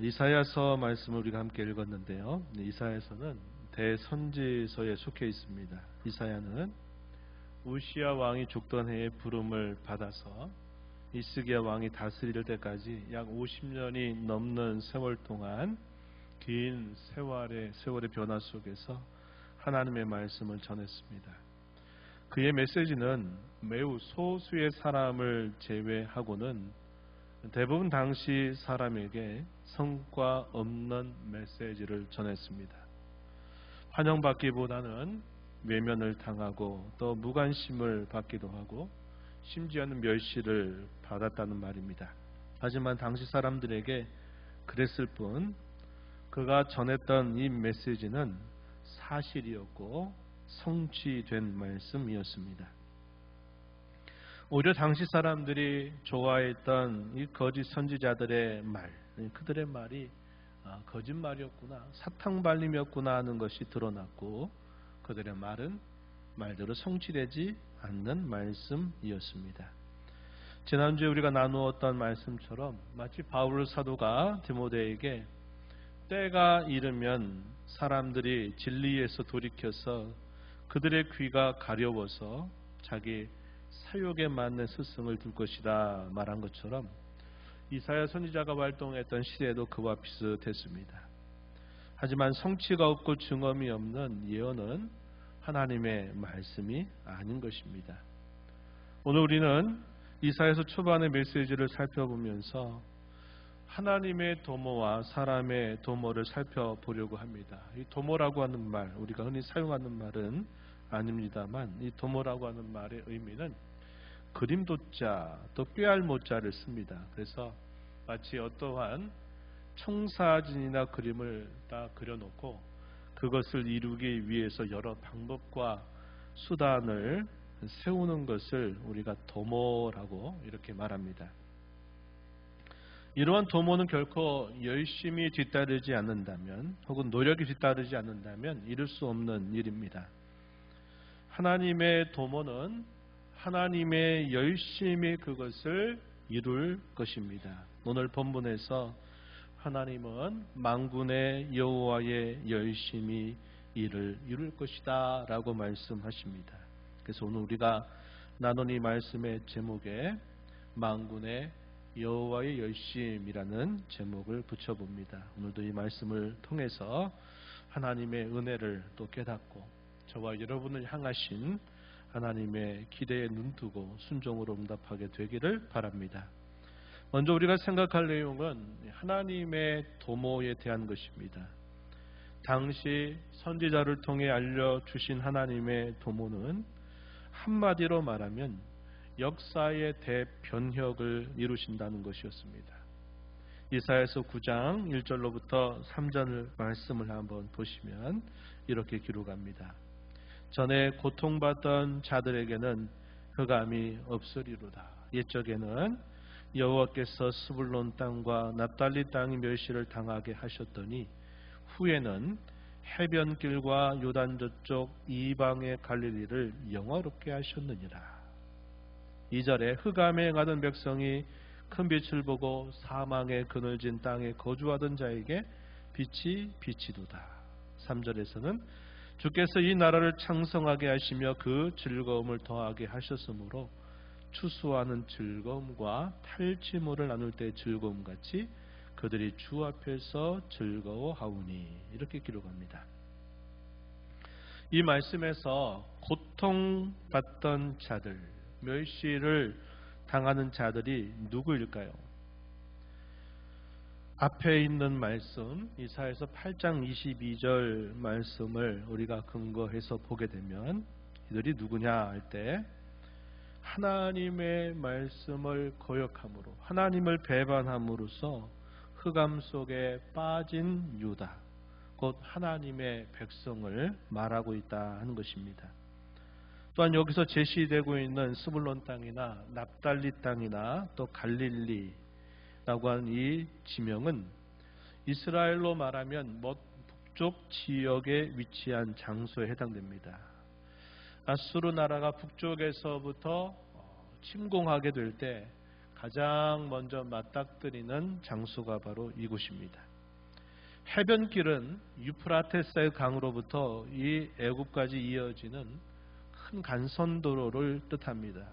이사야서 말씀을 우리가 함께 읽었는데요. 이사야서는 대선지서에 속해 있습니다. 이사야는 우시야 왕이 죽던 해에 부름을 받아서 히스기야 왕이 다스릴 때까지 약 50년이 넘는 세월 동안 긴 세월의 변화 속에서 하나님의 말씀을 전했습니다. 그의 메시지는 매우 소수의 사람을 제외하고는 대부분 당시 사람에게 성과 없는 메시지를 전했습니다. 환영받기보다는 외면을 당하고 또 무관심을 받기도 하고 심지어는 멸시를 받았다는 말입니다. 하지만 당시 사람들에게 그랬을 뿐 그가 전했던 이 메시지는 사실이었고 성취된 말씀이었습니다. 오히려 당시 사람들이 좋아했던 이 거짓 선지자들의 말, 그들의 말이 거짓말이었구나, 사탕발림이었구나 하는 것이 드러났고 그들의 말은 말대로 성취되지 않는 말씀이었습니다. 지난주에 우리가 나누었던 말씀처럼 마치 바울 사도가 디모데에게 때가 이르면 사람들이 진리에서 돌이켜서 그들의 귀가 가려워서 자기 사욕에 맞는 스승을 둘 것이다 말한 것처럼 이사야 선지자가 활동했던 시대도 그와 비슷했습니다. 하지만 성취가 없고 증언이 없는 예언은 하나님의 말씀이 아닌 것입니다. 오늘 우리는 이사야서 초반의 메시지를 살펴보면서 하나님의 도모와 사람의 도모를 살펴보려고 합니다. 이 도모라고 하는 말, 우리가 흔히 사용하는 말은 아닙니다만 이 도모라고 하는 말의 의미는 그림도자 또 꾀알모자를 씁니다. 그래서 마치 어떠한 청사진이나 그림을 딱 그려놓고 그것을 이루기 위해서 여러 방법과 수단을 세우는 것을 우리가 도모라고 이렇게 말합니다. 이러한 도모는 결코 열심히 뒤따르지 않는다면 혹은 노력이 뒤따르지 않는다면 이룰 수 없는 일입니다. 하나님의 도모는 하나님의 열심히 그것을 이룰 것입니다. 오늘 본문에서 하나님은 만군의 여호와의 열심히 이를 이룰 것이다 라고 말씀하십니다. 그래서 오늘 우리가 나눈 이 말씀의 제목에 만군의 여호와의 열심이라는 제목을 붙여봅니다. 오늘도 이 말씀을 통해서 하나님의 은혜를 또 깨닫고 저와 여러분을 향하신 하나님의 기대에 눈두고 순종으로 응답하게 되기를 바랍니다. 먼저 우리가 생각할 내용은 하나님의 도모에 대한 것입니다. 당시 선지자를 통해 알려주신 하나님의 도모는 한마디로 말하면 역사의 대변혁을 이루신다는 것이었습니다. 이사야서 9장 1절로부터 3절 말씀을 한번 보시면 이렇게 기록합니다. 전에 고통받던 자들에게는 흑암이 없으리로다. 옛적에는 여호와께서 스불론 땅과 납달리 땅이 멸시를 당하게 하셨더니 후에는 해변길과 요단 저쪽 이방의 갈릴리를 영화롭게 하셨느니라. 2절에 흑암에 행하던 백성이 큰 빛을 보고 사망의 그늘진 땅에 거주하던 자에게 빛이 비치도다. 3절에서는 주께서 이 나라를 창성하게 하시며 그 즐거움을 더하게 하셨으므로 추수하는 즐거움과 탈취물을 나눌 때의 즐거움같이 그들이 주 앞에서 즐거워하오니 이렇게 기록합니다. 이 말씀에서 고통받던 자들, 멸시를 당하는 자들이 누구일까요? 앞에 있는 말씀 이사야서 8장 22절 말씀을 우리가 근거해서 보게 되면 이들이 누구냐 할 때 하나님의 말씀을 거역함으로 하나님을 배반함으로써 흑암 속에 빠진 유다 곧 하나님의 백성을 말하고 있다 하는 것입니다. 또한 여기서 제시되고 있는 스불론 땅이나 납달리 땅이나 또 갈릴리라고 하는 이 지명은 이스라엘로 말하면 북쪽 지역에 위치한 장소에 해당됩니다. 아수르 나라가 북쪽에서부터 침공하게 될 때 가장 먼저 맞닥뜨리는 장소가 바로 이곳입니다. 해변길은 유프라테스의 강으로부터 이 애굽까지 이어지는 큰 간선도로를 뜻합니다.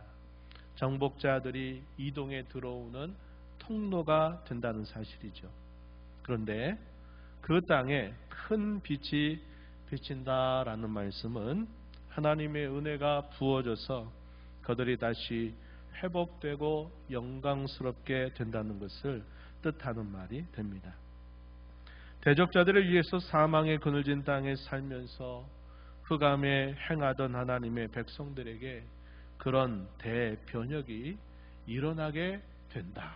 정복자들이 이동해 들어오는 통로가 된다는 사실이죠. 그런데 그 땅에 큰 빛이 비친다라는 말씀은 하나님의 은혜가 부어져서 그들이 다시 회복되고 영광스럽게 된다는 것을 뜻하는 말이 됩니다. 대적자들을 위해서 사망의 그늘진 땅에 살면서 흑암에 행하던 하나님의 백성들에게 그런 대변혁이 일어나게 된다.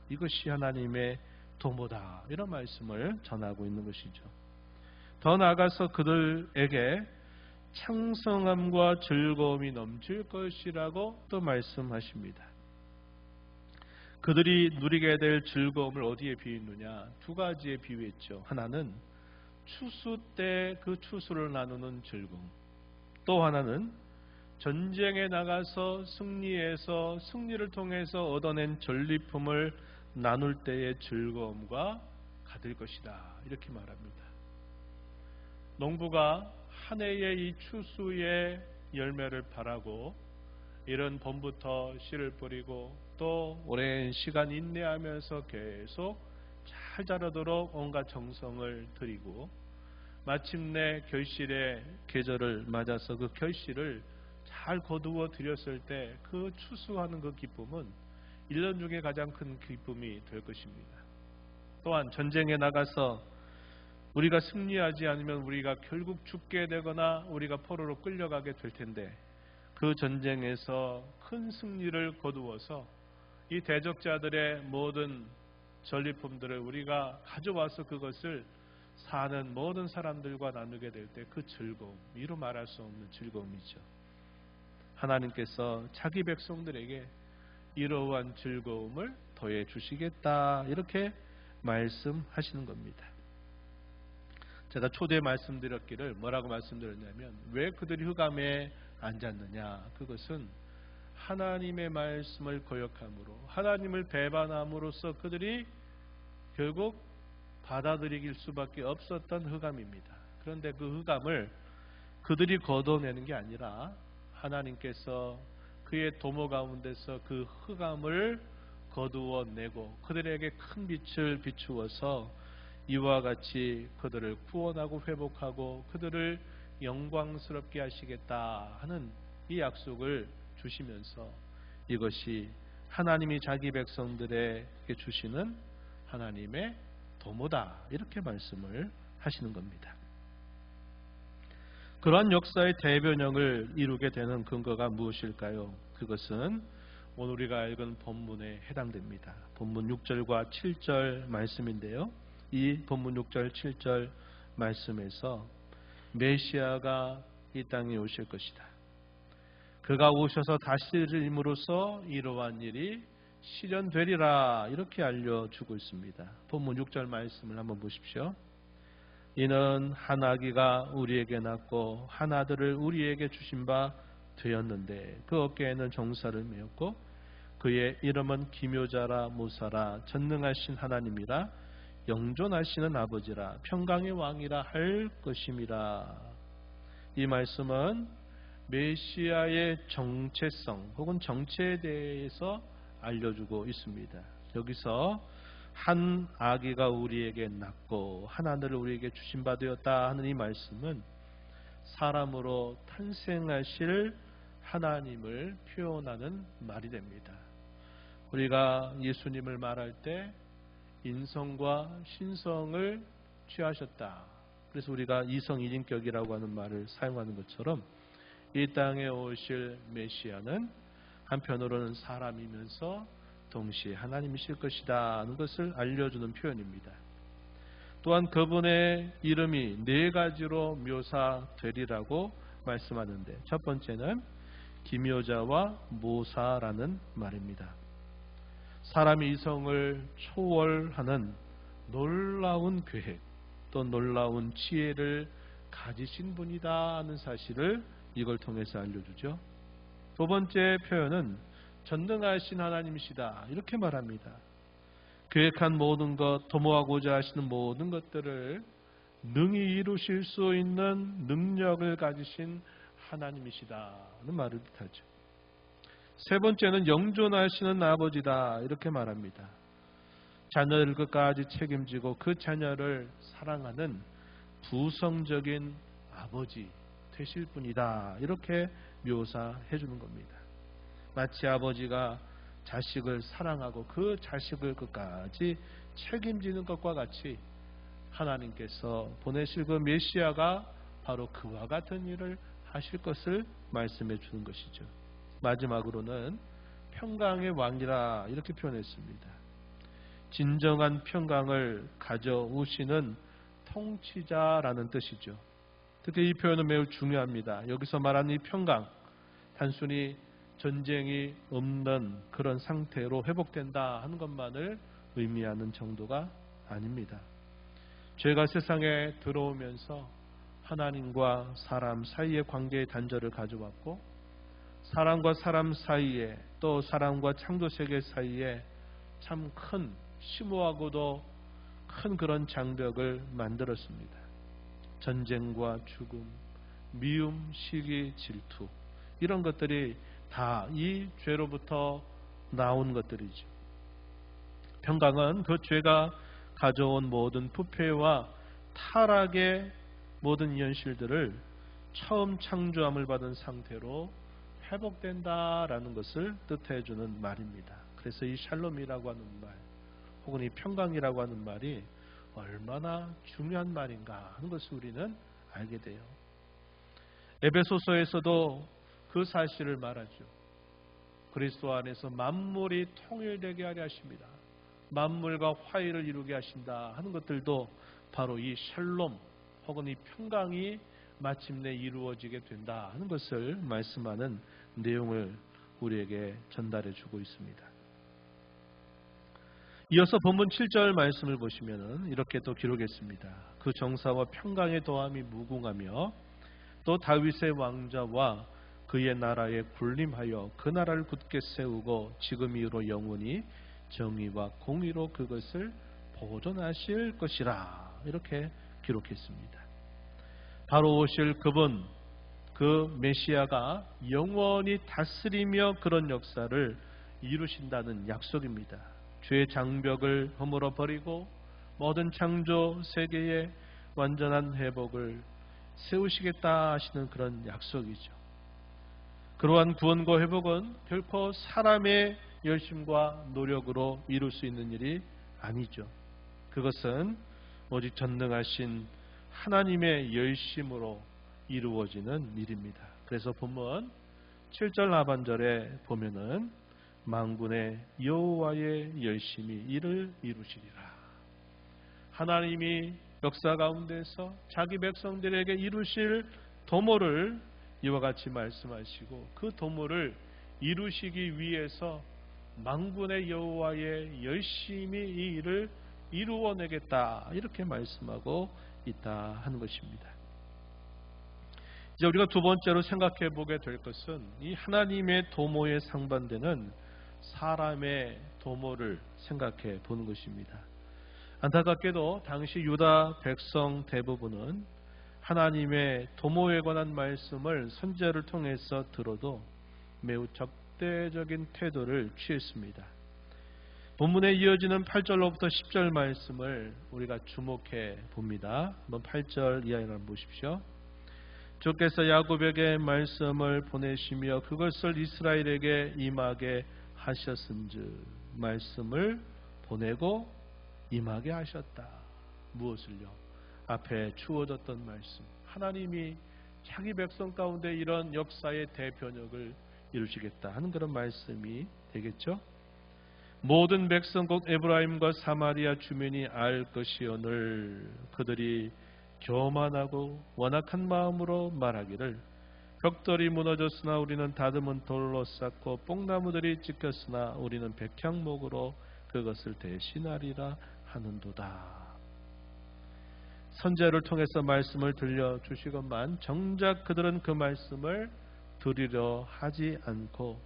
이것이 하나님의 도모다. 이런 말씀을 전하고 있는 것이죠. 더 나아가서 그들에게 창성함과 즐거움이 넘칠 것이라고 또 말씀하십니다. 그들이 누리게 될 즐거움을 어디에 비유했느냐? 두 가지에 비유했죠. 하나는 추수 때 그 추수를 나누는 즐거움, 또 하나는 전쟁에 나가서 승리해서 승리를 통해서 얻어낸 전리품을 나눌 때의 즐거움과 같을 것이다. 이렇게 말합니다. 농부가 한 해의 이 추수의 열매를 바라고 이른 봄부터 씨를 뿌리고 또 오랜 시간 인내하면서 계속 잘 자라도록 온갖 정성을 들이고 마침내 결실의 계절을 맞아서 그 결실을 잘 거두어 드렸을 때 그 추수하는 그 기쁨은 1년 중에 가장 큰 기쁨이 될 것입니다. 또한 전쟁에 나가서 우리가 승리하지 않으면 우리가 결국 죽게 되거나 우리가 포로로 끌려가게 될 텐데 그 전쟁에서 큰 승리를 거두어서 이 대적자들의 모든 전리품들을 우리가 가져와서 그것을 사는 모든 사람들과 나누게 될 때 그 즐거움, 이루 말할 수 없는 즐거움이죠. 하나님께서 자기 백성들에게 이러한 즐거움을 더해 주시겠다, 이렇게 말씀하시는 겁니다. 제가 초대에 말씀드렸기를 뭐라고 말씀드렸냐면, 왜 그들이 흑암에 앉았느냐, 그것은 하나님의 말씀을 거역함으로 하나님을 배반함으로써 그들이 결국 받아들이길 수밖에 없었던 흑암입니다. 그런데 그 흑암을 그들이 걷어내는 게 아니라 하나님께서 그의 도모 가운데서 그 흑암을 거두어내고 그들에게 큰 빛을 비추어서 이와 같이 그들을 구원하고 회복하고 그들을 영광스럽게 하시겠다 하는 이 약속을 주시면서 이것이 하나님이 자기 백성들에게 주시는 하나님의 도모다, 이렇게 말씀을 하시는 겁니다. 그러한 역사의 대변형을 이루게 되는 근거가 무엇일까요? 그것은 오늘 우리가 읽은 본문에 해당됩니다. 본문 6절과 7절 말씀인데요. 이 본문 6절 7절 말씀에서 메시아가 이 땅에 오실 것이다. 그가 오셔서 다스림으로써 이러한 일이 실현되리라, 이렇게 알려주고 있습니다. 본문 6절 말씀을 한번 보십시오. 이는 한 아기가 우리에게 낳고 한 아들을 우리에게 주신 바 되었는데 그 어깨에는 정사를 메었고 그의 이름은 기묘자라 모사라 전능하신 하나님이라 영존하시는 아버지라 평강의 왕이라 할 것임이라. 이 말씀은 메시아의 정체성 혹은 정체에 대해서 알려주고 있습니다. 여기서 한 아기가 우리에게 낳고 한 아들을 우리에게 주신 바 되었다 하는 이 말씀은 사람으로 탄생하실 하나님을 표현하는 말이 됩니다. 우리가 예수님을 말할 때 인성과 신성을 취하셨다. 그래서 우리가 이성 이인격이라고 하는 말을 사용하는 것처럼 이 땅에 오실 메시아는 한편으로는 사람이면서 동시에 하나님이실 것이다 하는 것을 알려주는 표현입니다. 또한 그분의 이름이 네 가지로 묘사되리라고 말씀하는데 첫 번째는 기묘자와 모사라는 말입니다. 사람의 이성을 초월하는 놀라운 계획 또 놀라운 지혜를 가지신 분이다 하는 사실을 이걸 통해서 알려주죠. 두 번째 표현은 전능하신 하나님이시다, 이렇게 말합니다. 계획한 모든 것, 도모하고자 하시는 모든 것들을 능히 이루실 수 있는 능력을 가지신 하나님이시다는 말을 뜻하죠. 세 번째는 영존하시는 아버지다 이렇게 말합니다. 자녀를 끝까지 책임지고 그 자녀를 사랑하는 부성적인 아버지 되실 분이다 이렇게 묘사해 주는 겁니다. 마치 아버지가 자식을 사랑하고 그 자식을 끝까지 책임지는 것과 같이 하나님께서 보내실 그 메시아가 바로 그와 같은 일을 하실 것을 말씀해 주는 것이죠. 마지막으로는 평강의 왕이라 이렇게 표현했습니다. 진정한 평강을 가져오시는 통치자라는 뜻이죠. 특히 이 표현은 매우 중요합니다. 여기서 말하는 이 평강, 단순히 전쟁이 없는 그런 상태로 회복된다 하는 것만을 의미하는 정도가 아닙니다. 죄가 세상에 들어오면서 하나님과 사람 사이의 관계의 단절을 가져왔고, 사람과 사람 사이에 또 사람과 창조세계 사이에 참 큰 심오하고도 큰 그런 장벽을 만들었습니다. 전쟁과 죽음, 미움, 시기, 질투 이런 것들이 다 이 죄로부터 나온 것들이죠. 평강은 그 죄가 가져온 모든 부패와 타락의 모든 현실들을 처음 창조함을 받은 상태로 회복된다라는 것을 뜻해 주는 말입니다. 그래서 이 샬롬이라고 하는 말 혹은 이 평강이라고 하는 말이 얼마나 중요한 말인가 하는 것을 우리는 알게 돼요. 에베소서에서도 그 사실을 말하죠. 그리스도 안에서 만물이 통일되게 하려 하십니다. 만물과 화해를 이루게 하신다 하는 것들도 바로 이 샬롬 혹은 이 평강이 마침내 이루어지게 된다 하는 것을 말씀하는 내용을 우리에게 전달해 주고 있습니다. 이어서 본문 7절 말씀을 보시면 이렇게 또 기록했습니다. 그 정사와 평강의 도함이 무궁하며 또 다윗의 왕자와 그의 나라에 군림하여 그 나라를 굳게 세우고 지금 이후로 영원히 정의와 공의로 그것을 보존하실 것이라 이렇게 기록했습니다. 바로 오실 그분, 그 메시아가 영원히 다스리며 그런 역사를 이루신다는 약속입니다. 죄의 장벽을 허물어 버리고 모든 창조 세계의 완전한 회복을 세우시겠다 하시는 그런 약속이죠. 그러한 구원과 회복은 결코 사람의 열심과 노력으로 이룰 수 있는 일이 아니죠. 그것은 오직 전능하신 하나님의 열심으로 이루어지는 일입니다. 그래서 본문 7절 하반절에 보면은 만군의 여호와의 열심히 이를 이루시리라. 하나님이 역사 가운데서 자기 백성들에게 이루실 도모를 이와 같이 말씀하시고 그 도모를 이루시기 위해서 만군의 여호와의 열심히 이 일을 이루어내겠다 이렇게 말씀하고 있다 하는 것입니다. 이제 우리가 두 번째로 생각해 보게 될 것은 이 하나님의 도모에 상반되는 사람의 도모를 생각해 보는 것입니다. 안타깝게도 당시 유다 백성 대부분은 하나님의 도모에 관한 말씀을 선지자를 통해서 들어도 매우 적대적인 태도를 취했습니다. 본문에 이어지는 8절로부터 10절 말씀을 우리가 주목해 봅니다. 한번 8절 이하를 한번 보십시오. 주께서 야곱에게 말씀을 보내시며 그것을 이스라엘에게 임하게 하셨은즉 말씀을 보내고 임하게 하셨다. 무엇을요? 앞에 주어졌던 말씀. 하나님이 자기 백성 가운데 이런 역사의 대변혁을 이루시겠다 하는 그런 말씀이 되겠죠. 모든 백성 곧 에브라임과 사마리아 주민이 알 것이오늘 그들이 교만하고 완악한 마음으로 말하기를 벽돌이 무너졌으나 우리는 다듬은 돌로 쌓고 뽕나무들이 찢겼으나 우리는 백향목으로 그것을 대신하리라 하는도다. 선지자를 통해서 말씀을 들려주시건만 정작 그들은 그 말씀을 들으려 하지 않고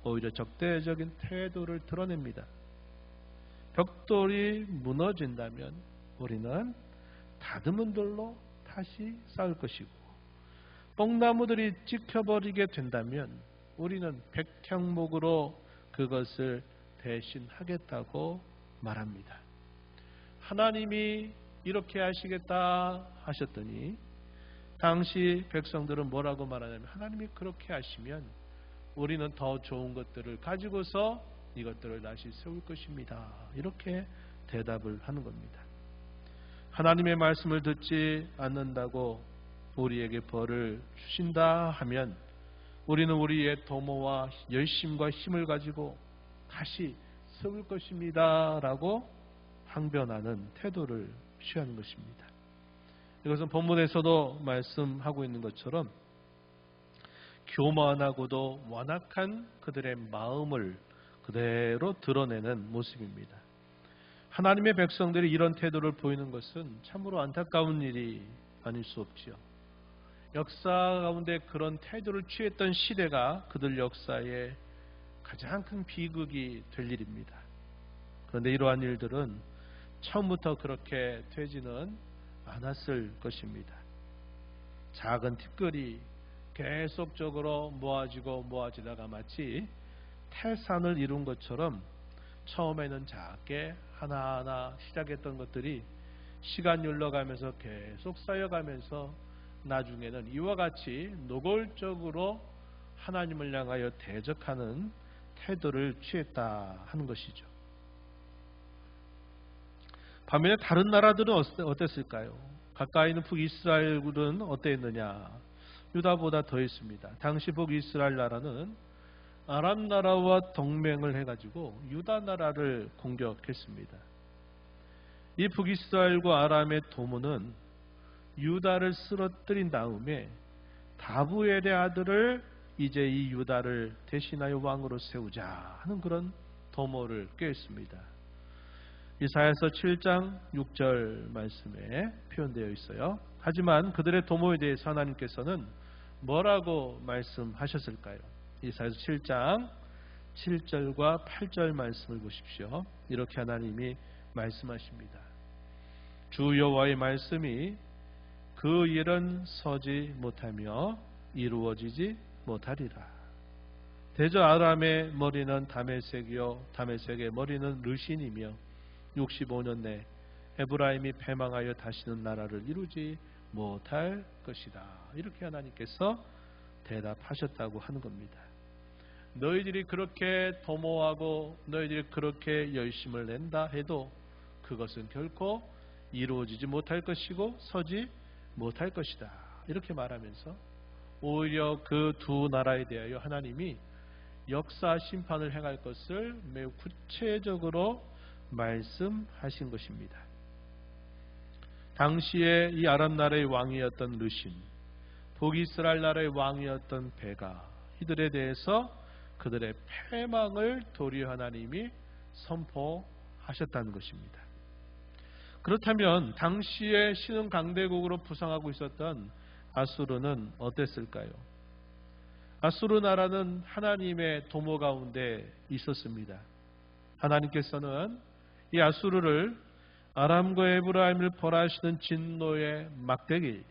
오히려 적대적인 태도를 드러냅니다. 벽돌이 무너진다면 우리는 다듬은 돌로 다시 쌓을 것이고, 뽕나무들이 찍혀버리게 된다면 우리는 백향목으로 그것을 대신하겠다고 말합니다. 하나님이 이렇게 하시겠다 하셨더니 당시 백성들은 뭐라고 말하냐면, 하나님이 그렇게 하시면 우리는 더 좋은 것들을 가지고서 이것들을 다시 세울 것입니다. 이렇게 대답을 하는 겁니다. 하나님의 말씀을 듣지 않는다고 우리에게 벌을 주신다 하면 우리는 우리의 도모와 열심과 힘을 가지고 다시 세울 것입니다 라고 항변하는 태도를 취하는 것입니다. 이것은 본문에서도 말씀하고 있는 것처럼 교만하고도 완악한 그들의 마음을 그대로 드러내는 모습입니다. 하나님의 백성들이 이런 태도를 보이는 것은 참으로 안타까운 일이 아닐 수 없지요. 역사 가운데 그런 태도를 취했던 시대가 그들 역사의 가장 큰 비극이 될 일입니다. 그런데 이러한 일들은 처음부터 그렇게 되지는 않았을 것입니다. 작은 티끌이 계속적으로 모아지다가 마치 태산을 이룬 것처럼 처음에는 작게 하나하나 시작했던 것들이 시간이 흘러가면서 계속 쌓여가면서 나중에는 이와 같이 노골적으로 하나님을 향하여 대적하는 태도를 취했다 하는 것이죠. 반면에 다른 나라들은 어땠을까요? 가까이 있는 북이스라엘은 어땠느냐? 유다보다 더했습니다. 당시 북이스라엘 나라는 아람 나라와 동맹을 해가지고 유다 나라를 공격했습니다. 이 북이스라엘과 아람의 도모는 유다를 쓰러뜨린 다음에 다부엘의 아들을 이제 이 유다를 대신하여 왕으로 세우자 하는 그런 도모를 꾀했습니다. 이사야서 7장 6절 말씀에 표현되어 있어요. 하지만 그들의 도모에 대해서 하나님께서는 뭐라고 말씀하셨을까요? 이사야서 7장 7절과 8절 말씀을 보십시오. 이렇게 하나님이 말씀하십니다. 주 여호와의 말씀이 그 일은 서지 못하며 이루어지지 못하리라. 대저 아람의 머리는 다메섹이요 다메섹의 머리는 르신이며 65년 내 에브라임이 패망하여 다시는 나라를 이루지 못할 것이다. 이렇게 하나님께서 대답하셨다고 하는 겁니다. 너희들이 그렇게 도모하고 너희들이 그렇게 열심을 낸다 해도 그것은 결코 이루어지지 못할 것이고 서지 못할 것이다. 이렇게 말하면서 오히려 그 두 나라에 대하여 하나님이 역사 심판을 행할 것을 매우 구체적으로 말씀하신 것입니다. 당시에 이 아람 나라의 왕이었던 르신, 북이스라엘 나라의 왕이었던 베가, 이들에 대해서 그들의 패망을 도리어 하나님이 선포하셨다는 것입니다. 그렇다면 당시에 신흥 강대국으로 부상하고 있었던 아수르는 어땠을까요? 아수르 나라는 하나님의 도모 가운데 있었습니다. 하나님께서는 이 아수르를 아람과 에브라임을 벌하시는 진노의 막대기,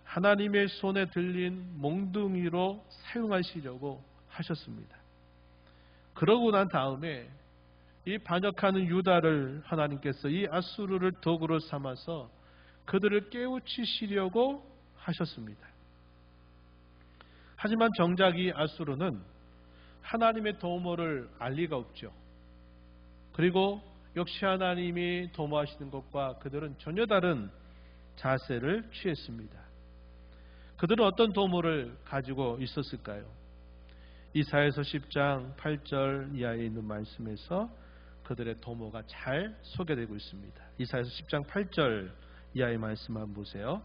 하나님의 손에 들린 몽둥이로 사용하시려고 하셨습니다. 그러고 난 다음에 이 반역하는 유다를 하나님께서 이 아수르를 도구로 삼아서 그들을 깨우치시려고 하셨습니다. 하지만 정작 이 아수르는 하나님의 도모를 알 리가 없죠. 그리고 역시 하나님이 도모하시는 것과 그들은 전혀 다른 자세를 취했습니다. 그들은 어떤 도모를 가지고 있었을까요? 이사야서 10장 8절 이하에 있는 말씀에서 그들의 도모가 잘 소개되고 있습니다. 이사야서 10장 8절 이하의 말씀 한번 보세요.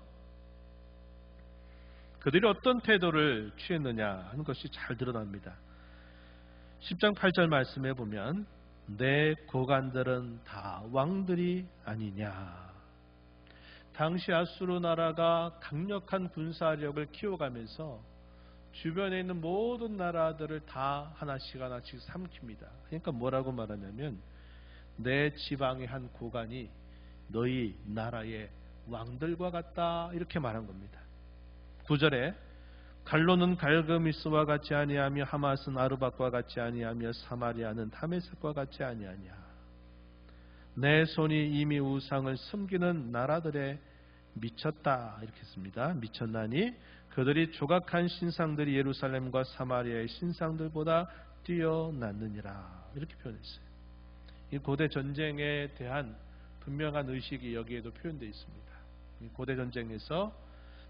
그들이 어떤 태도를 취했느냐 하는 것이 잘 드러납니다. 10장 8절 말씀에 보면 내 고관들은 다 왕들이 아니냐. 당시 아수르 나라가 강력한 군사력을 키워가면서 주변에 있는 모든 나라들을 다 하나씩 삼킵니다. 그러니까 뭐라고 말하냐면 내 지방의 한 구간이 너희 나라의 왕들과 같다 이렇게 말한 겁니다. 9절에 갈로는 갈그미스와 같이 아니하며 하맛은 아르밧과 같이 아니하며 사마리아는 다메섹과 같이 아니하냐. 내 손이 이미 우상을 섬기는 나라들에 미쳤다 이렇게 했습니다. 미쳤나니 그들이 조각한 신상들이 예루살렘과 사마리아의 신상들보다 뛰어났느니라 이렇게 표현했어요. 이 고대 전쟁에 대한 분명한 의식이 여기에도 표현되어 있습니다. 이 고대 전쟁에서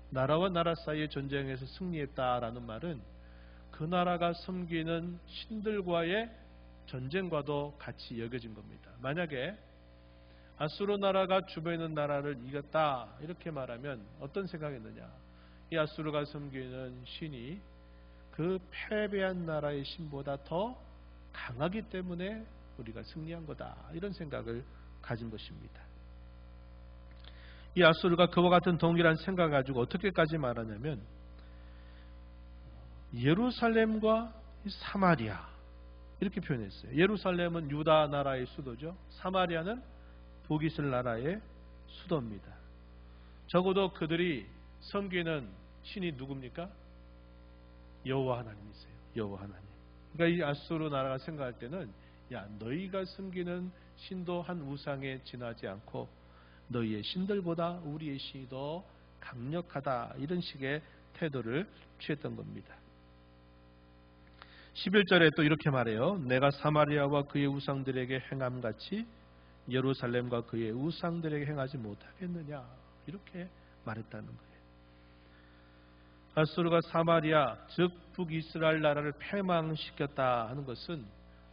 나라와 나라 사이의 전쟁에서 승리했다라는 말은 그 나라가 섬기는 신들과의 전쟁과도 같이 여겨진 겁니다. 만약에 아수르 나라가 주변에 있는 나라를 이겼다 이렇게 말하면 어떤 생각이었느냐. 이 아수르가 섬기는 신이 그 패배한 나라의 신보다 더 강하기 때문에 우리가 승리한 거다 이런 생각을 가진 것입니다. 이 아수르가 그와 같은 동일한 생각을 가지고 어떻게까지 말하냐면 예루살렘과 사마리아 이렇게 표현했어요. 예루살렘은 유다 나라의 수도죠. 사마리아는 북이스라엘 나라의 수도입니다. 적어도 그들이 섬기는 신이 누굽니까? 여호와 하나님이세요. 여호와 하나님. 그러니까 이 아수르 나라가 생각할 때는 야 너희가 섬기는 신도 한 우상에 지나지 않고 너희의 신들보다 우리의 신이 더 강력하다 이런 식의 태도를 취했던 겁니다. 11절에 또 이렇게 말해요. 내가 사마리아와 그의 우상들에게 행함같이 예루살렘과 그의 우상들에게 행하지 못하겠느냐 이렇게 말했다는 거예요. 아수르가 사마리아 즉 북이스라엘 나라를 패망시켰다 하는 것은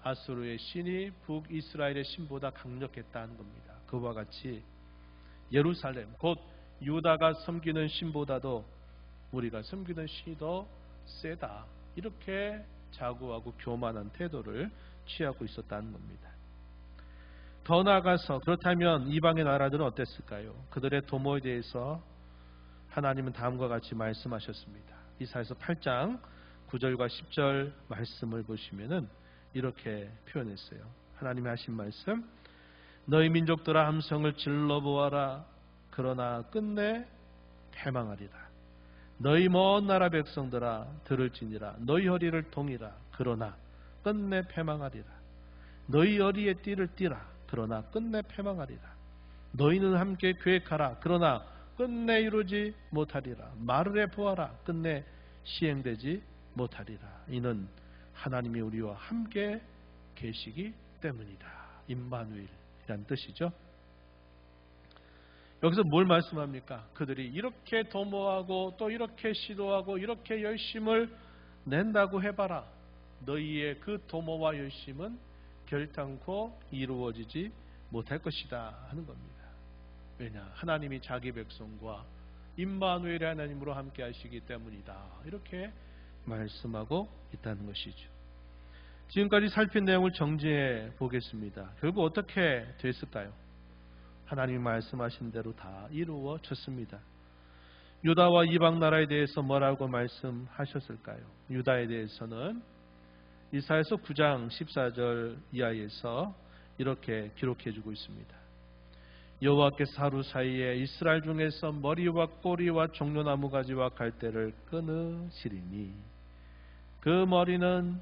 아수르의 신이 북이스라엘의 신보다 강력했다는 겁니다. 그와 같이 예루살렘 곧 유다가 섬기는 신보다도 우리가 섬기는 신이 더 세다 이렇게 자구하고 교만한 태도를 취하고 있었다는 겁니다. 더 나아가서 그렇다면 이방의 나라들은 어땠을까요? 그들의 도모에 대해서 하나님은 다음과 같이 말씀하셨습니다. 이사야서 8장 9절과 10절 말씀을 보시면은 이렇게 표현했어요. 하나님이 하신 말씀 너희 민족들아 함성을 질러보아라. 그러나 끝내 패망하리라. 너희 먼 나라 백성들아 들을지니라. 너희 허리를 동이라. 그러나 끝내 패망하리라. 너희 허리에 띠를 띠라. 그러나 끝내 패망하리라. 너희는 함께 계획하라. 그러나 끝내 이루지 못하리라. 말을 해보아라. 끝내 시행되지 못하리라. 이는 하나님이 우리와 함께 계시기 때문이다. 임마누엘이란 뜻이죠. 여기서 뭘 말씀합니까? 그들이 이렇게 도모하고 또 이렇게 시도하고 이렇게 열심을 낸다고 해봐라. 너희의 그 도모와 열심은 결단코 이루어지지 못할 것이다 하는 겁니다. 왜냐? 하나님이 자기 백성과 임마누엘의 하나님으로 함께 하시기 때문이다. 이렇게 말씀하고 있다는 것이죠. 지금까지 살핀 내용을 정리해 보겠습니다. 결국 어떻게 됐을까요? 하나님이 말씀하신 대로 다 이루어졌습니다. 유다와 이방 나라에 대해서 뭐라고 말씀하셨을까요? 유다에 대해서는 이사야서 9장 14절 이하에서 이렇게 기록해주고 있습니다. 여호와께서 하루 사이에 이스라엘 중에서 머리와 꼬리와 종려나무 가지와 갈대를 끊으시리니 그 머리는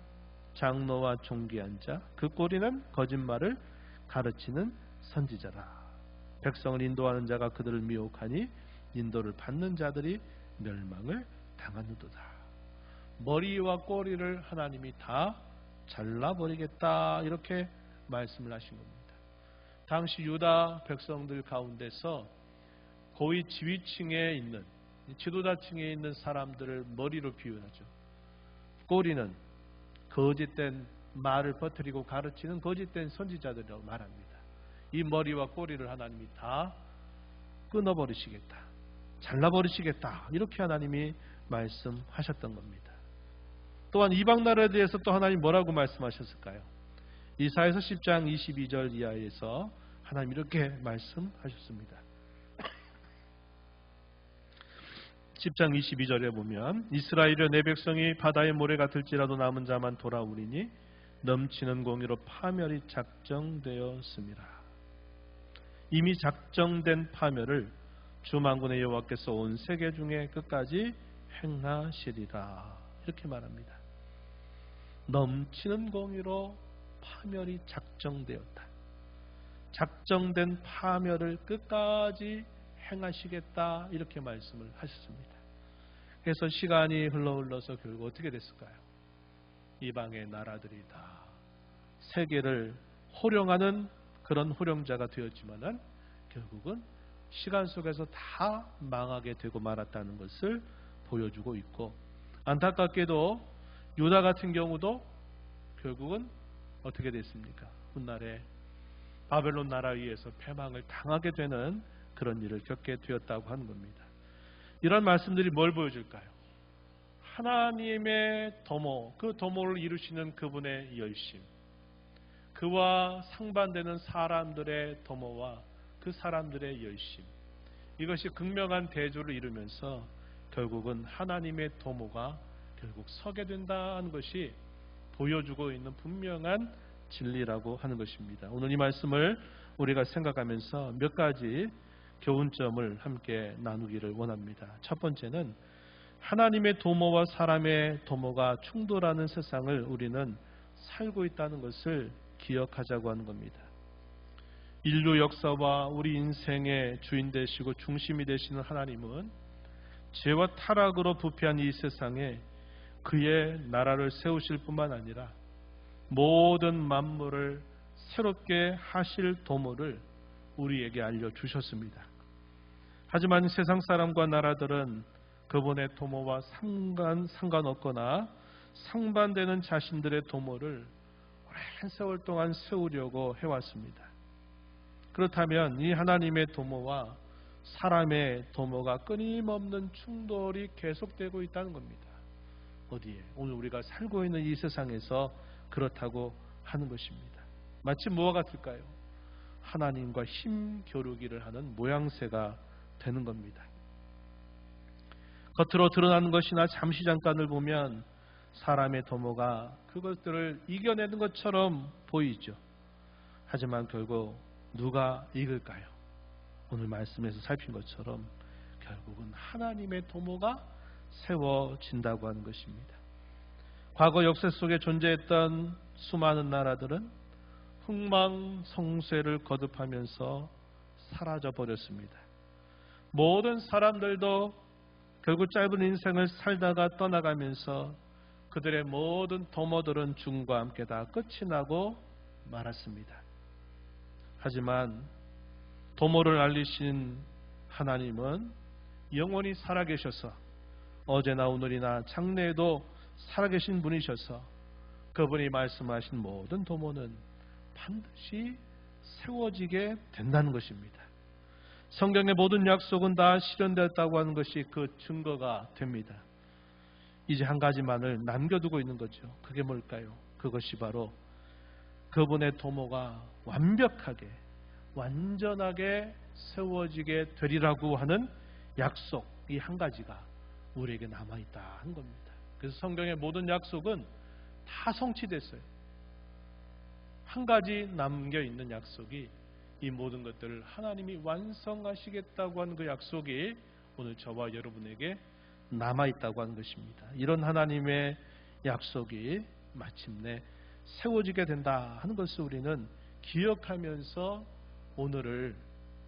장로와 존귀한 자, 그 꼬리는 거짓말을 가르치는 선지자라. 백성을 인도하는 자가 그들을 미혹하니 인도를 받는 자들이 멸망을 당하는도다. 머리와 꼬리를 하나님이 다 잘라버리겠다 이렇게 말씀을 하신 겁니다. 당시 유다 백성들 가운데서 고위 지위층에 있는 지도자층에 있는 사람들을 머리로 비유하죠. 꼬리는 거짓된 말을 퍼뜨리고 가르치는 거짓된 선지자들이라고 말합니다. 이 머리와 꼬리를 하나님이 다 끊어버리시겠다. 잘라버리시겠다. 이렇게 하나님이 말씀하셨던 겁니다. 또한 이방 나라에 대해서 또 하나님 뭐라고 말씀하셨을까요? 이사야서 10장 22절 이하에서 하나님 이렇게 말씀하셨습니다. 10장 22절에 보면 이스라엘여 내 백성이 바다의 모래 같을지라도 남은 자만 돌아오리니 넘치는 공의로 파멸이 작정되었습니다. 이미 작정된 파멸을 주만군의 여호와께서 온 세계 중에 끝까지 행하시리라. 이렇게 말합니다. 넘치는 공의로 파멸이 작정되었다. 작정된 파멸을 끝까지 행하시겠다. 이렇게 말씀을 하셨습니다. 그래서 시간이 흘러서 결국 어떻게 됐을까요? 이방의 나라들이 다 세계를 호령하는 그런 호령자가 되었지만은 결국은 시간 속에서 다 망하게 되고 말았다는 것을 보여주고 있고, 안타깝게도 유다 같은 경우도 결국은 어떻게 됐습니까? 훗날에 바벨론 나라에 의해서 패망을 당하게 되는 그런 일을 겪게 되었다고 하는 겁니다. 이런 말씀들이 뭘 보여줄까요? 하나님의 도모, 그 도모를 이루시는 그분의 열심, 그와 상반되는 사람들의 도모와 그 사람들의 열심, 이것이 극명한 대조를 이루면서 결국은 하나님의 도모가 결국 서게 된다는 것이 보여주고 있는 분명한 진리라고 하는 것입니다. 오늘 이 말씀을 우리가 생각하면서 몇 가지 교훈점을 함께 나누기를 원합니다. 첫 번째는 하나님의 도모와 사람의 도모가 충돌하는 세상을 우리는 살고 있다는 것을 기억하자고 하는 겁니다. 인류 역사와 우리 인생의 주인 되시고 중심이 되시는 하나님은 죄와 타락으로 부패한 이 세상에 그의 나라를 세우실 뿐만 아니라 모든 만물을 새롭게 하실 도모를 우리에게 알려주셨습니다. 하지만 세상 사람과 나라들은 그분의 도모와 상관없거나 상반되는 자신들의 도모를 오랜 세월 동안 세우려고 해왔습니다. 그렇다면 이 하나님의 도모와 사람의 도모가 끊임없는 충돌이 계속되고 있다는 겁니다. 어디에? 오늘 우리가 살고 있는 이 세상에서 그렇다고 하는 것입니다. 마치 뭐와 같을까요? 하나님과 힘겨루기를 하는 모양새가 되는 겁니다. 겉으로 드러나는 것이나 잠시 잠깐을 보면 사람의 도모가 그것들을 이겨내는 것처럼 보이죠. 하지만 결국 누가 이길까요? 오늘 말씀에서 살핀 것처럼 결국은 하나님의 도모가 세워진다고 하는 것입니다. 과거 역사 속에 존재했던 수많은 나라들은 흥망성쇠를 거듭하면서 사라져 버렸습니다. 모든 사람들도 결국 짧은 인생을 살다가 떠나가면서 그들의 모든 도모들은 죽음과 함께 다 끝이 나고 말았습니다. 하지만 도모를 알리신 하나님은 영원히 살아계셔서 어제나 오늘이나 장래에도 살아계신 분이셔서 그분이 말씀하신 모든 도모는 반드시 세워지게 된다는 것입니다. 성경의 모든 약속은 다 실현되었다고 하는 것이 그 증거가 됩니다. 이제 한 가지만을 남겨두고 있는 거죠. 그게 뭘까요? 그것이 바로 그분의 도모가 완벽하게 완전하게 세워지게 되리라고 하는 약속, 이 한 가지가 우리에게 남아있다 하는 겁니다. 그래서 성경의 모든 약속은 다 성취됐어요. 한 가지 남겨있는 약속이 이 모든 것들을 하나님이 완성하시겠다고 하는 그 약속이 오늘 저와 여러분에게 남아있다고 하는 것입니다. 이런 하나님의 약속이 마침내 세워지게 된다 하는 것을 우리는 기억하면서 오늘을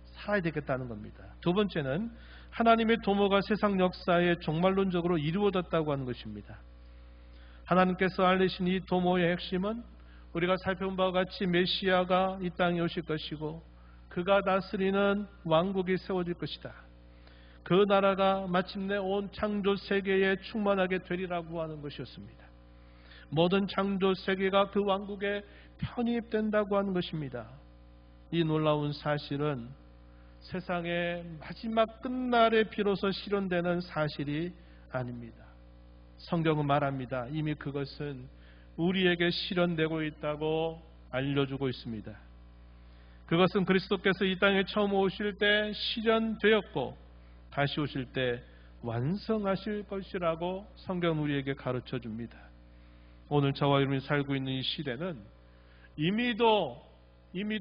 살아야 되겠다는 겁니다. 두 번째는 하나님의 도모가 세상 역사에 종말론적으로 이루어졌다고 하는 것입니다. 하나님께서 알리신 이 도모의 핵심은 우리가 살펴본 바와 같이 메시아가 이 땅에 오실 것이고 그가 다스리는 왕국이 세워질 것이다. 그 나라가 마침내 온 창조 세계에 충만하게 되리라고 하는 것이었습니다. 모든 창조 세계가 그 왕국에 편입된다고 하는 것입니다. 이 놀라운 사실은 세상의 마지막 끝날에 비로소 실현되는 사실이 아닙니다. 성경은 말합니다. 이미 그것은 우리에게 실현되고 있다고 알려주고 있습니다. 그것은 그리스도께서 이 땅에 처음 오실 때 실현되었고 다시 오실 때 완성하실 것이라고 성경은 우리에게 가르쳐 줍니다. 오늘 저와 여러분이 살고 있는 이 시대는 이미도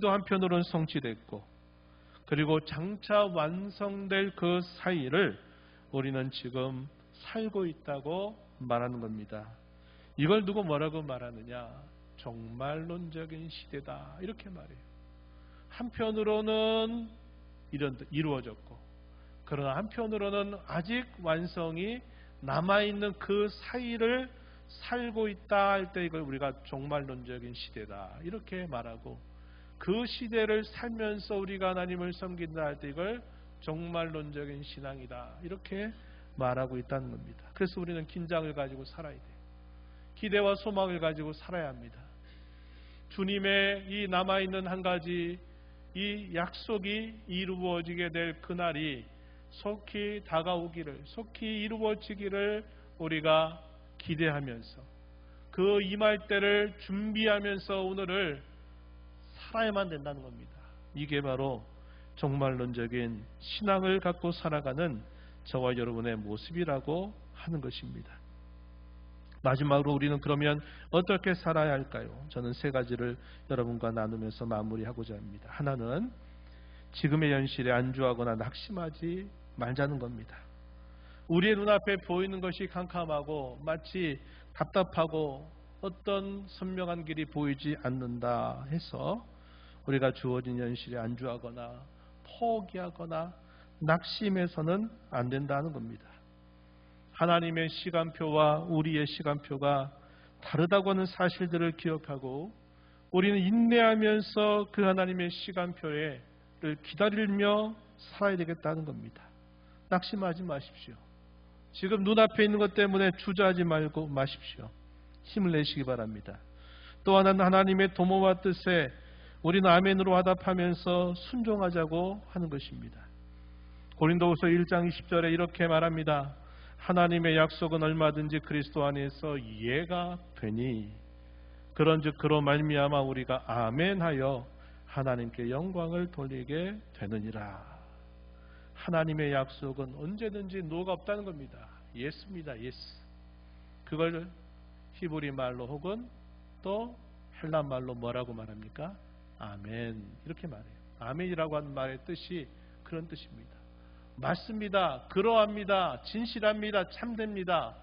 한편으로는 성취됐고, 그리고 장차 완성될 그 사이를 우리는 지금 살고 있다고 말하는 겁니다. 이걸 두고 뭐라고 말하느냐? 종말론적인 시대다, 이렇게 말해요. 한편으로는 이루어졌고, 그러나 한편으로는 아직 완성이 남아있는 그 사이를 살고 있다 할 때 이걸 우리가 종말론적인 시대다, 이렇게 말하고, 그 시대를 살면서 우리가 하나님을 섬긴다 할 때 이걸 종말론적인 신앙이다, 이렇게 말하고 있다는 겁니다. 그래서 우리는 긴장을 가지고 살아야 돼요. 기대와 소망을 가지고 살아야 합니다. 주님의 이 남아있는 한 가지 이 약속이 이루어지게 될 그날이 속히 다가오기를, 속히 이루어지기를 우리가 기대하면서 그 임할 때를 준비하면서 오늘을 살아야만 된다는 겁니다. 이게 바로 종말론적인 신앙을 갖고 살아가는 저와 여러분의 모습이라고 하는 것입니다. 마지막으로 우리는 그러면 어떻게 살아야 할까요? 저는 세 가지를 여러분과 나누면서 마무리하고자 합니다. 하나는 지금의 현실에 안주하거나 낙심하지 말자는 겁니다. 우리의 눈앞에 보이는 것이 캄캄하고 마치 답답하고 어떤 선명한 길이 보이지 않는다 해서 우리가 주어진 현실에 안주하거나 포기하거나 낙심해서는 안 된다는 겁니다. 하나님의 시간표와 우리의 시간표가 다르다고 하는 사실들을 기억하고 우리는 인내하면서 그 하나님의 시간표를 기다리며 살아야 되겠다는 겁니다. 낙심하지 마십시오. 지금 눈앞에 있는 것 때문에 주저하지 말고 마십시오. 힘을 내시기 바랍니다. 또 하나는 하나님의 도모와 뜻에 우리는 아멘으로 화답하면서 순종하자고 하는 것입니다. 고린도후서 1장 20절에 이렇게 말합니다. 하나님의 약속은 얼마든지 그리스도 안에서 예가 되니 그런즉 그로 말미암아 우리가 아멘하여 하나님께 영광을 돌리게 되느니라. 하나님의 약속은 언제든지 노가 없다는 겁니다. 예스입니다. 예스. 그걸 히브리 말로 혹은 또 헬란 말로 뭐라고 말합니까? 아멘. 이렇게 말해요. 아멘이라고 하는 말의 뜻이 그런 뜻입니다. 맞습니다. 그러합니다. 진실합니다. 참됩니다.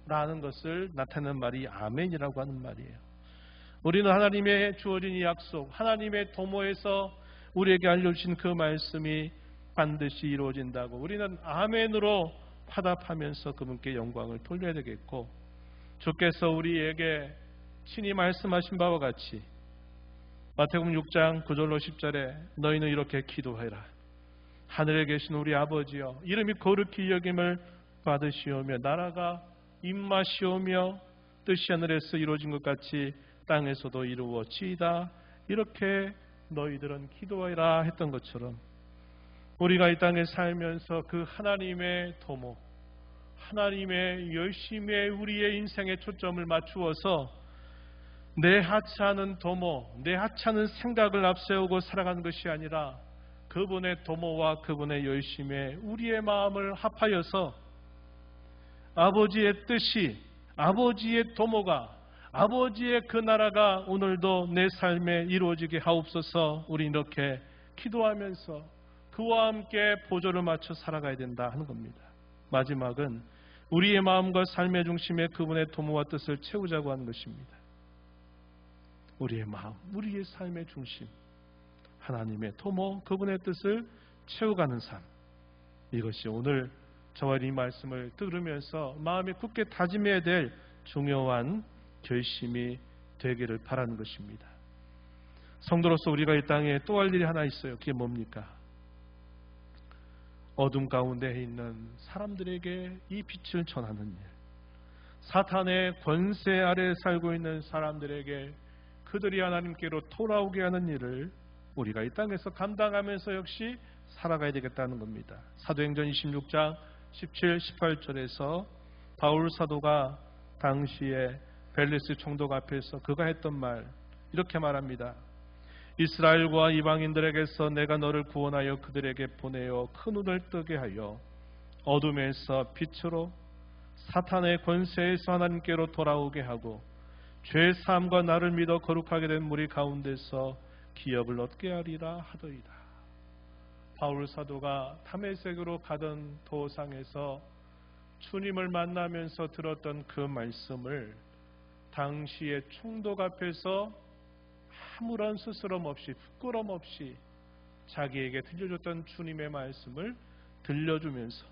라는 것을 나타내는 말이 아멘이라고 하는 말이에요. 우리는 하나님의 주어진 이 약속, 하나님의 도모에서 우리에게 알려주신 그 말씀이 반드시 이루어진다고 우리는 아멘으로 화답하면서 그분께 영광을 돌려야 되겠고, 주께서 우리에게 친히 말씀하신 바와 같이 마태복음 6장 9절로 10절에 너희는 이렇게 기도해라. 하늘에 계신 우리 아버지여, 이름이 거룩히 여김을 받으시오며 나라가 임마시오며 뜻이 하늘에서 이루어진 것 같이 땅에서도 이루어지이다. 이렇게 너희들은 기도해라 했던 것처럼 우리가 이 땅에 살면서 그 하나님의 도모, 하나님의 열심에 우리의 인생에 초점을 맞추어서 내 하찮은 도모, 내 하찮은 생각을 앞세우고 살아가는 것이 아니라 그분의 도모와 그분의 열심에 우리의 마음을 합하여서 아버지의 뜻이, 아버지의 도모가, 아버지의 그 나라가 오늘도 내 삶에 이루어지게 하옵소서. 우리 이렇게 기도하면서 그와 함께 보조를 맞춰 살아가야 된다 하는 겁니다. 마지막은 우리의 마음과 삶의 중심에 그분의 도모와 뜻을 채우자고 하는 것입니다. 우리의 마음, 우리의 삶의 중심, 하나님의 도모, 그분의 뜻을 채워가는 삶. 이것이 오늘 저와 이 말씀을 들으면서 마음에 굳게 다짐해야 될 중요한 결심이 되기를 바라는 것입니다. 성도로서 우리가 이 땅에 또 할 일이 하나 있어요. 그게 뭡니까? 어둠 가운데 있는 사람들에게 이 빛을 전하는 일, 사탄의 권세 아래 살고 있는 사람들에게 그들이 하나님께로 돌아오게 하는 일을 우리가 이 땅에서 감당하면서 역시 살아가야 되겠다는 겁니다. 사도행전 26장 17, 18절에서 바울 사도가 당시에 벨리스 총독 앞에서 그가 했던 말, 이렇게 말합니다. 이스라엘과 이방인들에게서 내가 너를 구원하여 그들에게 보내어 큰 눈을 뜨게 하여 어둠에서 빛으로 사탄의 권세에서 하나님께로 돌아오게 하고 죄사함과 나를 믿어 거룩하게 된 무리 가운데서 기업을 얻게 하리라 하더이다. 바울 사도가 다메섹으로 가던 도상에서 주님을 만나면서 들었던 그 말씀을 당시의 총독 앞에서 아무런 스스럼 없이 부끄럼 없이 자기에게 들려줬던 주님의 말씀을 들려주면서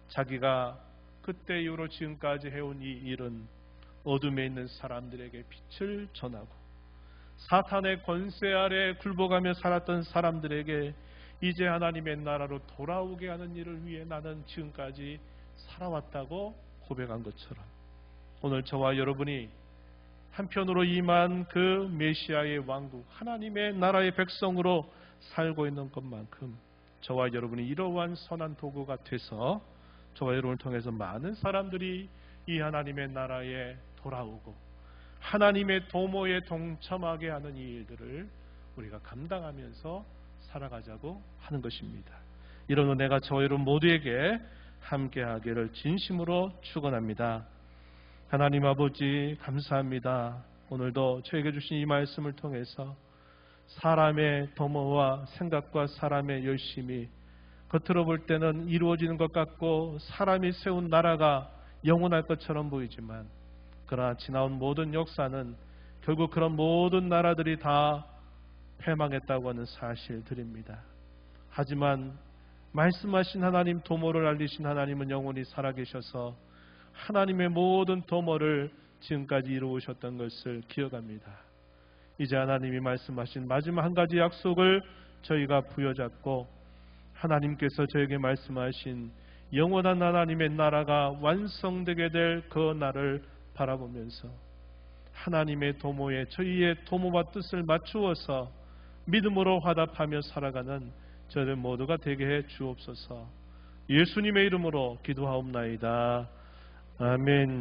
자기가 그때 이후로 지금까지 해온 이 일은 어둠에 있는 사람들에게 빛을 전하고 사탄의 권세 아래 굴복하며 살았던 사람들에게 이제 하나님의 나라로 돌아오게 하는 일을 위해 나는 지금까지 살아왔다고 고백한 것처럼 오늘 저와 여러분이 한편으로 임한 그 메시아의 왕국 하나님의 나라의 백성으로 살고 있는 것만큼 저와 여러분이 이러한 선한 도구가 돼서 저와 여러분을 통해서 많은 사람들이 이 하나님의 나라에 돌아오고 하나님의 도모에 동참하게 하는 이 일들을 우리가 감당하면서 살아가자고 하는 것입니다. 이런 은혜가 저와 여러분 모두에게 함께하기를 진심으로 축원합니다. 하나님 아버지 감사합니다. 오늘도 저에게 주신 이 말씀을 통해서 사람의 도모와 생각과 사람의 열심이 겉으로 볼 때는 이루어지는 것 같고 사람이 세운 나라가 영원할 것처럼 보이지만 그러나 지나온 모든 역사는 결국 그런 모든 나라들이 다 패망했다고 하는 사실들입니다. 하지만 말씀하신 하나님, 도모를 알리신 하나님은 영원히 살아계셔서 하나님의 모든 도모를 지금까지 이루으셨던 것을 기억합니다. 이제 하나님이 말씀하신 마지막 한 가지 약속을 저희가 부여잡고 하나님께서 저에게 말씀하신 영원한 하나님의 나라가 완성되게 될 그 날을 바라보면서 하나님의 도모에 저희의 도모와 뜻을 맞추어서 믿음으로 화답하며 살아가는 저희들 모두가 되게 해 주옵소서. 예수님의 이름으로 기도하옵나이다. 아멘.